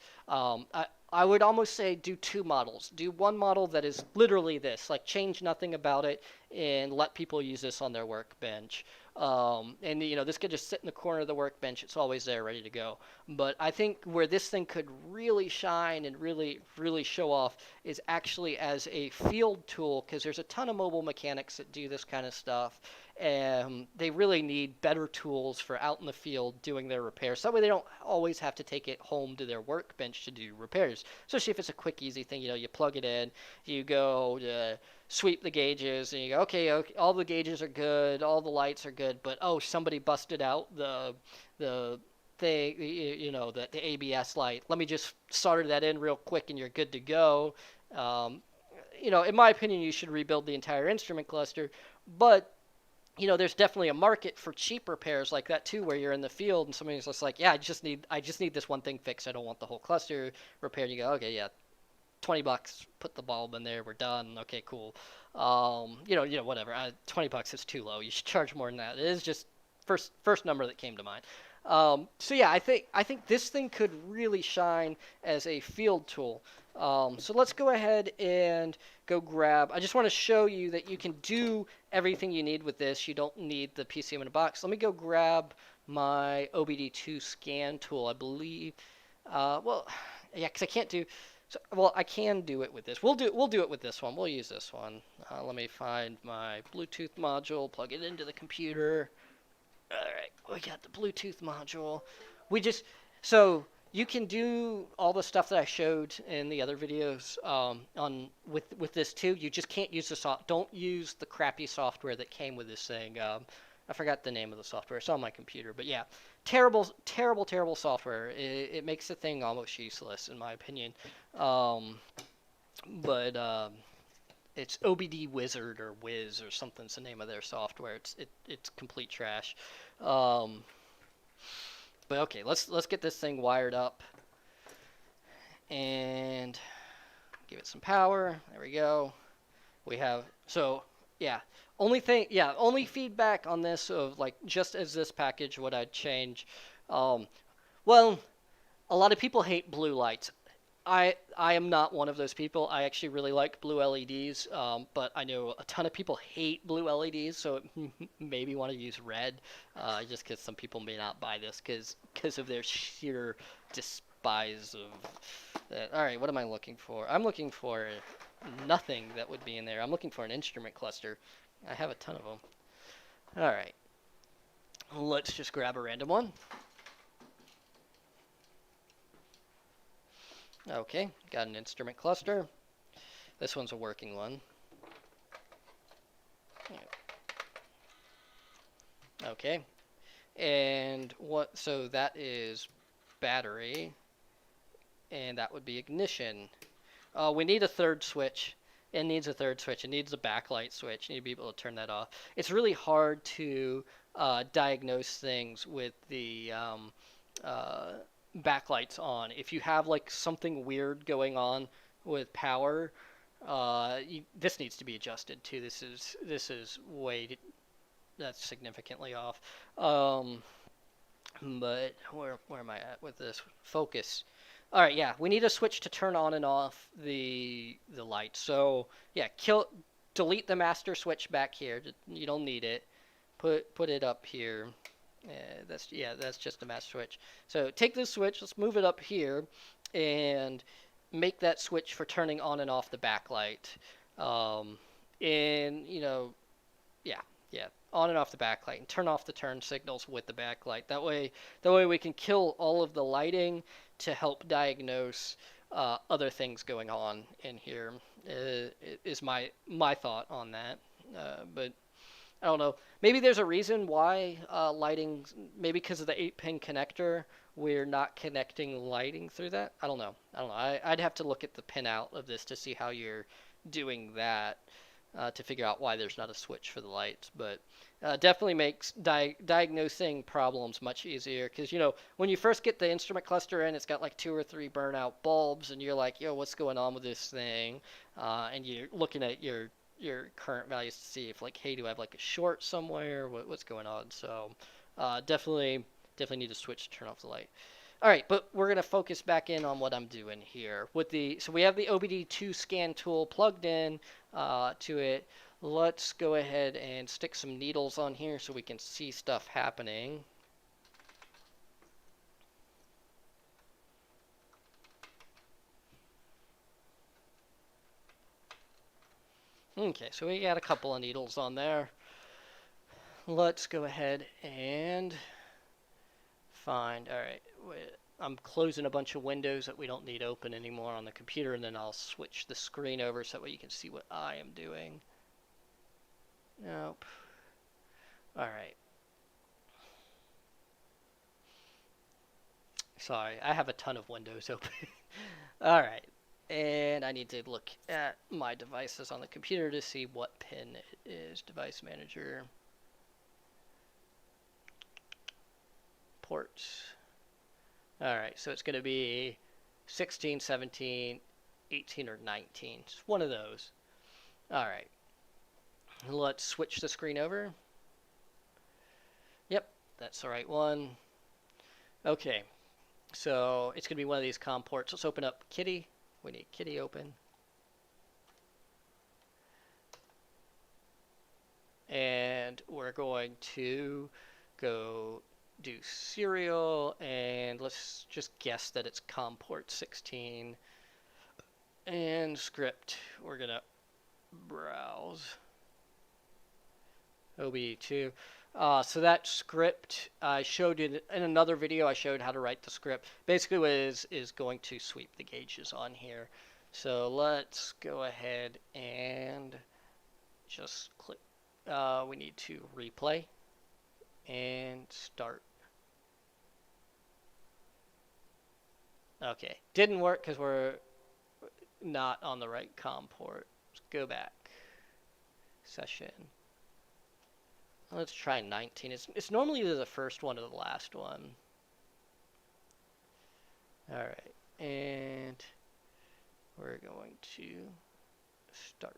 I would almost say do 2 models. Do one model that is literally this, like change nothing about it, and let people use this on their workbench. And this could just sit in the corner of the workbench. It's always there, ready to go. But I think where this thing could really shine and really, really show off is actually as a field tool, because there's a ton of mobile mechanics that do this kind of stuff. And they really need better tools for out in the field doing their repairs. That way they don't always have to take it home to their workbench to do repairs. Especially if it's a quick, easy thing. You plug it in, you go to sweep the gauges, and you go, okay, all the gauges are good, all the lights are good, but somebody busted out the thing, the ABS light. Let me just solder that in real quick, and you're good to go. In my opinion, you should rebuild the entire instrument cluster, but you know, there's definitely a market for cheap repairs like that too, where you're in the field and somebody's just like, yeah, I just need this one thing fixed. I don't want the whole cluster repaired. You go, okay, yeah, $20, put the bulb in there, we're done. Okay, cool. Whatever. $20 is too low. You should charge more than that. It is just first number that came to mind. So yeah, I think this thing could really shine as a field tool. So let's go ahead and go grab. I just want to show you that you can do everything you need with this. You don't need the PCM in a box. Let me go grab my OBD2 scan tool. I believe. Yeah, because I can't do. So, well, I can do it with this. We'll do it with this one. We'll use this one. Let me find my Bluetooth module. Plug it into the computer. All right, we got the Bluetooth module. So you can do all the stuff that I showed in the other videos with this too. You just can't use don't use the crappy software that came with this thing. I forgot the name of the software. It's on my computer, but yeah, terrible software. It makes the thing almost useless in my opinion. But it's OBD Wizard or Wiz or something's the name of their software. It's complete trash. But okay, let's get this thing wired up and give it some power. There we go. We have only feedback on this of like just as this package what I'd change. Well, a lot of people hate blue lights. I am not one of those people. I actually really like blue LEDs, but I know a ton of people hate blue LEDs, so maybe want to use red, just because some people may not buy this because of their sheer despise of that. All right, what am I looking for? I'm looking for nothing that would be in there. I'm looking for an instrument cluster. I have a ton of them. All right, let's just grab a random one. Okay, got an instrument cluster. This one's a working one. Okay, and so that is battery, and that would be ignition. We need a third switch. It needs a third switch. It needs a backlight switch. You need to be able to turn that off. It's really hard to diagnose things with the backlights on. If you have like something weird going on with power, this needs to be adjusted too. This is that's significantly off. But where am I at with this? Focus. All right, yeah, we need a switch to turn on and off the light. So yeah, delete the master switch back here. You don't need it. Put it up here. That's just a master switch. So take this switch, let's move it up here, and make that switch for turning on and off the backlight. On and off the backlight, and turn off the turn signals with the backlight. That way we can kill all of the lighting to help diagnose other things going on in here. Is my thought on that. But I don't know. Maybe there's a reason why lighting, maybe because of the 8-pin connector, we're not connecting lighting through that. I don't know. I'd have to look at the pinout of this to see how you're doing that to figure out why there's not a switch for the lights. But definitely makes diagnosing problems much easier because, when you first get the instrument cluster in, it's got like 2 or 3 burnout bulbs, and you're like, yo, what's going on with this thing? And you're looking at your current values to see if like, hey, do I have like a short somewhere? What's going on? So definitely need to switch to turn off the light. All right, but we're going to focus back in on what I'm doing here. So we have the OBD2 scan tool plugged in to it. Let's go ahead and stick some needles on here so we can see stuff happening. Okay, so we got a couple of needles on there. Let's go ahead and find, all right, I'm closing a bunch of windows that we don't need open anymore on the computer, and then I'll switch the screen over so that way you can see what I am doing. Nope. All right. Sorry, I have a ton of windows open. All right. And I need to look at my devices on the computer to see what pin it is. Device manager. ports. All right, so it's going to be 16, 17, 18, or 19. It's one of those. All right. Let's switch the screen over. Yep, that's the right one. Okay, so it's going to be one of these COM ports. Let's open up Kitty. We need Kitty open. And we're going to go do serial, and let's just guess that it's COM port 16. And script, we're going to browse. OBD2. So that script, I showed it in another video. I showed how to write the script. Basically, what it is going to sweep the gauges on here. So let's go ahead and just click. We need to replay and start. Okay, didn't work because we're not on the right COM port. Let's go back. Session. Let's try 19. It's normally either the first one or the last one. All right, and we're going to start.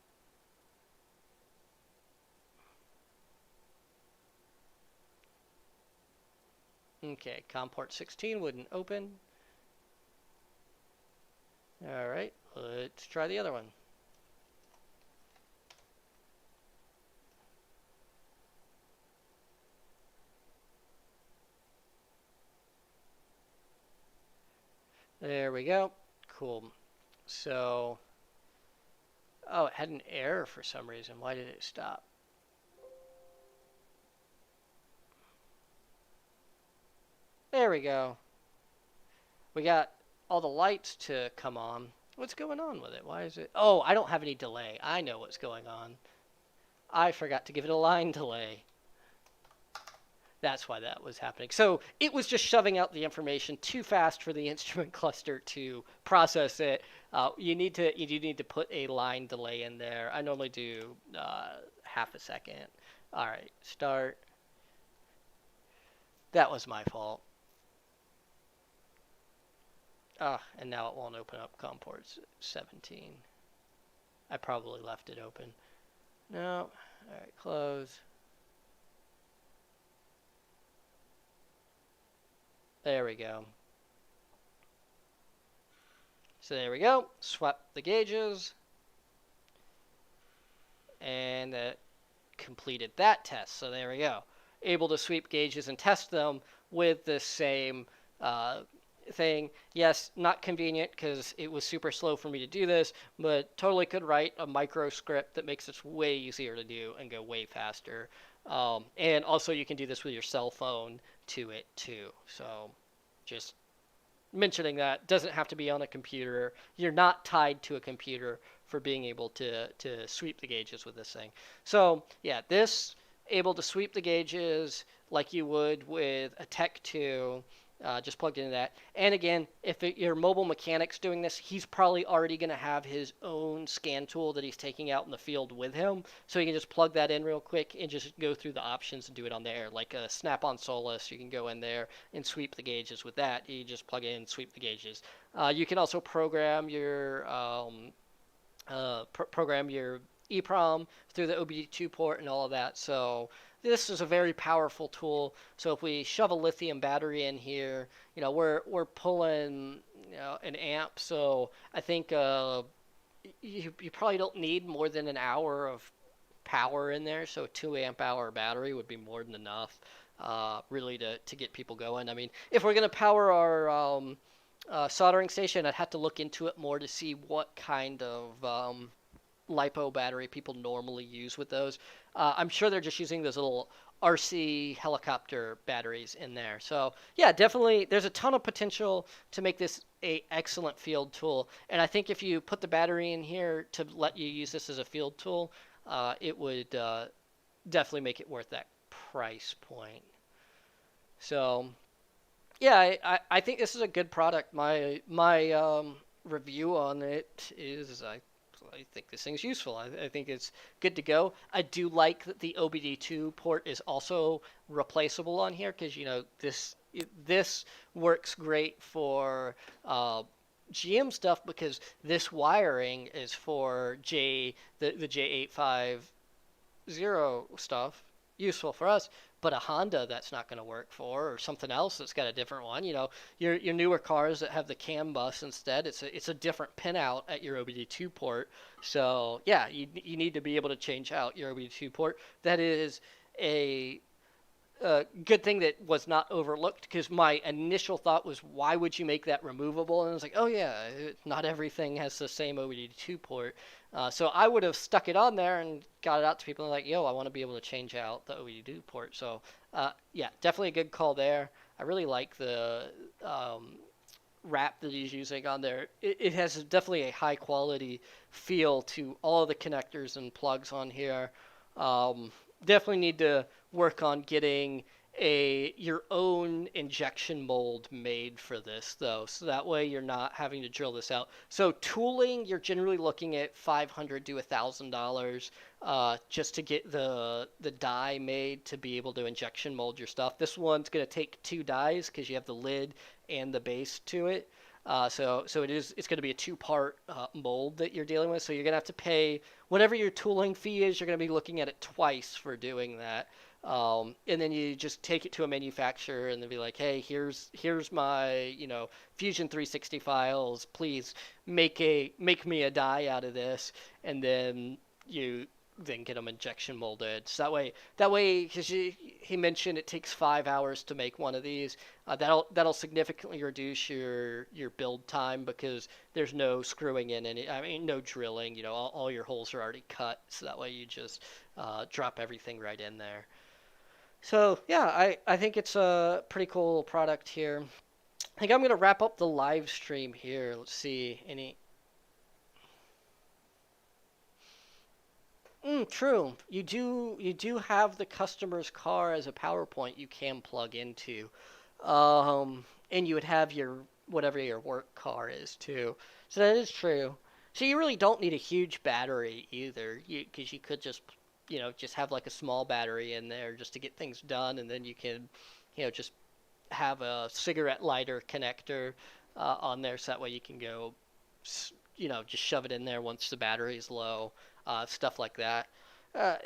Okay, COM port 16 wouldn't open. All right, let's try the other one. There we go. Cool. So, oh, it had an error for some reason. Why did it stop? There we go. We got all the lights to come on. What's going on with it? Why is it? Oh, I don't have any delay. I know what's going on. I forgot to give it a line delay. That's why that was happening. So it was just shoving out the information too fast for the instrument cluster to process it. You do need to put a line delay in there. I normally do half a second. All right, start. That was my fault. And now it won't open up COM ports 17. I probably left it open. No. All right, close. There we go. So there we go. Swap the gauges. And that completed that test. So there we go. Able to sweep gauges and test them with the same thing. Yes, not convenient because it was super slow for me to do this, but totally could write a micro script that makes this way easier to do and go way faster. And also you can do this with your cell phone to it too. So just mentioning that, doesn't have to be on a computer. You're not tied to a computer for being able to sweep the gauges with this thing. So yeah, this able to sweep the gauges like you would with a Tech 2. Just plugged into that. And again, if your mobile mechanic's doing this, he's probably already going to have his own scan tool that he's taking out in the field with him. So you can just plug that in real quick and just go through the options and do it on there. Like a Snap-on Solus, you can go in there and sweep the gauges with that. You just plug in and sweep the gauges. You can also program your EEPROM through the OBD2 port and all of that. So this is a very powerful tool. So if we shove a lithium battery in here, we're pulling an amp. So I think you probably don't need more than an hour of power in there. So a 2 amp hour battery would be more than enough really to get people going. I mean, if we're going to power our soldering station, I'd have to look into it more to see what kind of LiPo battery people normally use with those. I'm sure they're just using those little RC helicopter batteries in there. So yeah, definitely there's a ton of potential to make this a excellent field tool. And I think if you put the battery in here to let you use this as a field tool, it would definitely make it worth that price point. So yeah, I think this is a good product. My review on it is I think this thing's useful. I think it's good to go. I do like that the OBD2 port is also replaceable on here because, this this works great for GM stuff because this wiring is for the J850 stuff, useful for us. But a Honda that's not going to work for, or something else that's got a different one. Your newer cars that have the CAN bus instead, it's a different pinout at your OBD2 port. So yeah, you need to be able to change out your OBD2 port. That is a good thing that was not overlooked, because my initial thought was, why would you make that removable? And I was like, oh yeah, not everything has the same OBD2 port. So I would have stuck it on there and got it out to people like, yo, I want to be able to change out the OBD2 port. So yeah, definitely a good call there. I really like the wrap that he's using on there. It has definitely a high quality feel to all of the connectors and plugs on here. Definitely need to work on getting your own injection mold made for this, though, so that way you're not having to drill this out. So tooling, you're generally looking at $500 to $1,000 just to get the die made to be able to injection mold your stuff. This one's going to take 2 dies because you have the lid and the base to it. So it's going to be a 2-part mold that you're dealing with. So you're going to have to pay whatever your tooling fee is. You're going to be looking at it twice for doing that. And then you just take it to a manufacturer and they'll be like, hey, here's my Fusion 360 files. Please make me a die out of this, and then you then get them injection molded. So that way, because he mentioned it takes 5 hours to make one of these. That'll significantly reduce your build time, because there's no screwing in no drilling. All your holes are already cut, so that way you just drop everything right in there. So yeah, I think it's a pretty cool product here. I think I'm gonna wrap up the live stream here. Let's see any. True. You do have the customer's car as a PowerPoint you can plug into, and you would have your whatever your work car is too. So that is true. So you really don't need a huge battery either, because you could just just have like a small battery in there just to get things done, and then you can just have a cigarette lighter connector on there, so that way you can go just shove it in there once the battery is low. Stuff like that. Uh,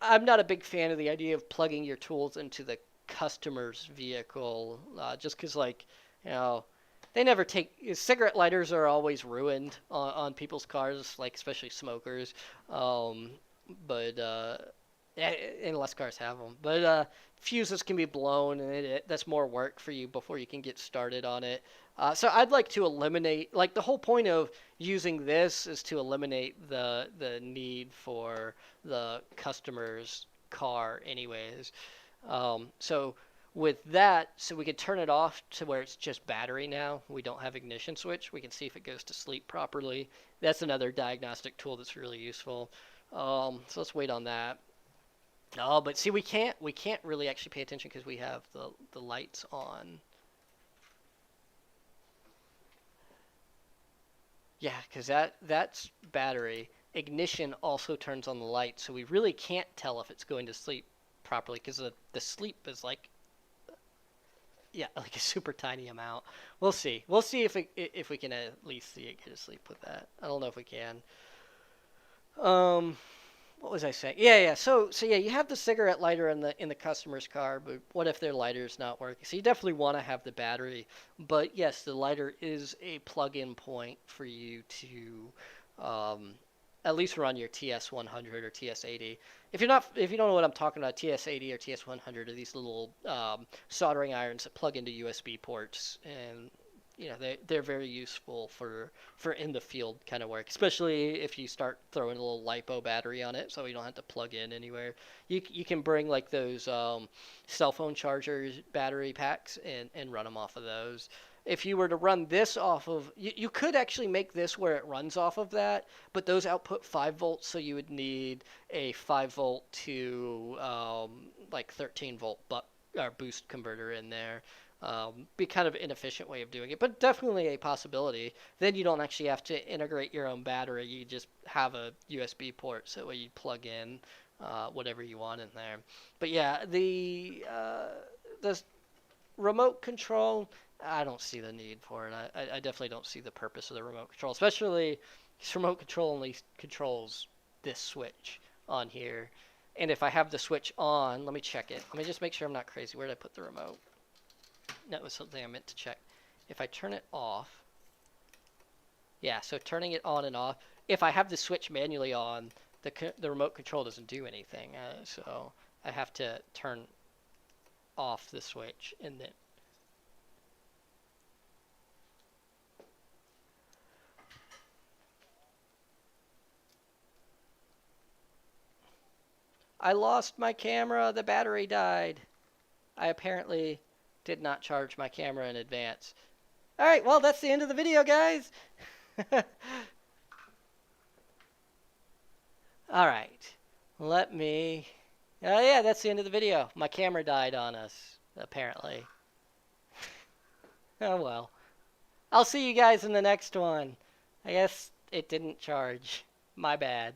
I'm not a big fan of the idea of plugging your tools into the customer's vehicle, just because, they never take. Cigarette lighters are always ruined on people's cars, especially smokers. But unless cars have them. But fuses can be blown, and that's more work for you before you can get started on it. So I'd like to eliminate, the whole point of using this is to eliminate the need for the customer's car anyways. So with that, so we can turn it off to where it's just battery now. We don't have ignition switch. We can see if it goes to sleep properly. That's another diagnostic tool that's really useful. So let's wait on that. Oh, but see, we can't really actually pay attention because we have the lights on. Yeah, because that's battery. Ignition also turns on the light, so we really can't tell if it's going to sleep properly, because the sleep is like a super tiny amount. We'll see. We'll see if we can at least see it get to sleep with that. I don't know if we can. What was I saying? Yeah. So yeah, you have the cigarette lighter in the customer's car, but what if their lighter's not working? So you definitely want to have the battery, but yes, the lighter is a plug-in point for you to at least run your TS100 or TS80. If you don't know what I'm talking about, TS80 or TS100 are these little soldering irons that plug into USB ports, and they're very useful for in the field kind of work, especially if you start throwing a little LiPo battery on it, so you don't have to plug in anywhere. You can bring those cell phone chargers battery packs and run them off of those. If you were to run this off of, you could actually make this where it runs off of that, but those output 5 volts, so you would need a 5 volt to 13 volt boost converter in there. Be kind of an inefficient way of doing it, but definitely a possibility. Then you don't actually have to integrate your own battery. You just have a USB port, so you plug in whatever you want in there. But yeah, the remote control, I don't see the need for it. I definitely don't see the purpose of the remote control, especially this remote control only controls this switch on here. And if I have the switch on, let me check it. Let me just make sure I'm not crazy. Where did I put the remote? That was something I meant to check. If I turn it off, yeah, so turning it on and off. If I have the switch manually on, the remote control doesn't do anything. So I have to turn off the switch and then. I lost my camera. The battery died. I apparently did not charge my camera in advance. All right, well, that's the end of the video, guys. All right, let me. Oh, yeah, that's the end of the video. My camera died on us, apparently. Oh, well. I'll see you guys in the next one. I guess it didn't charge. My bad.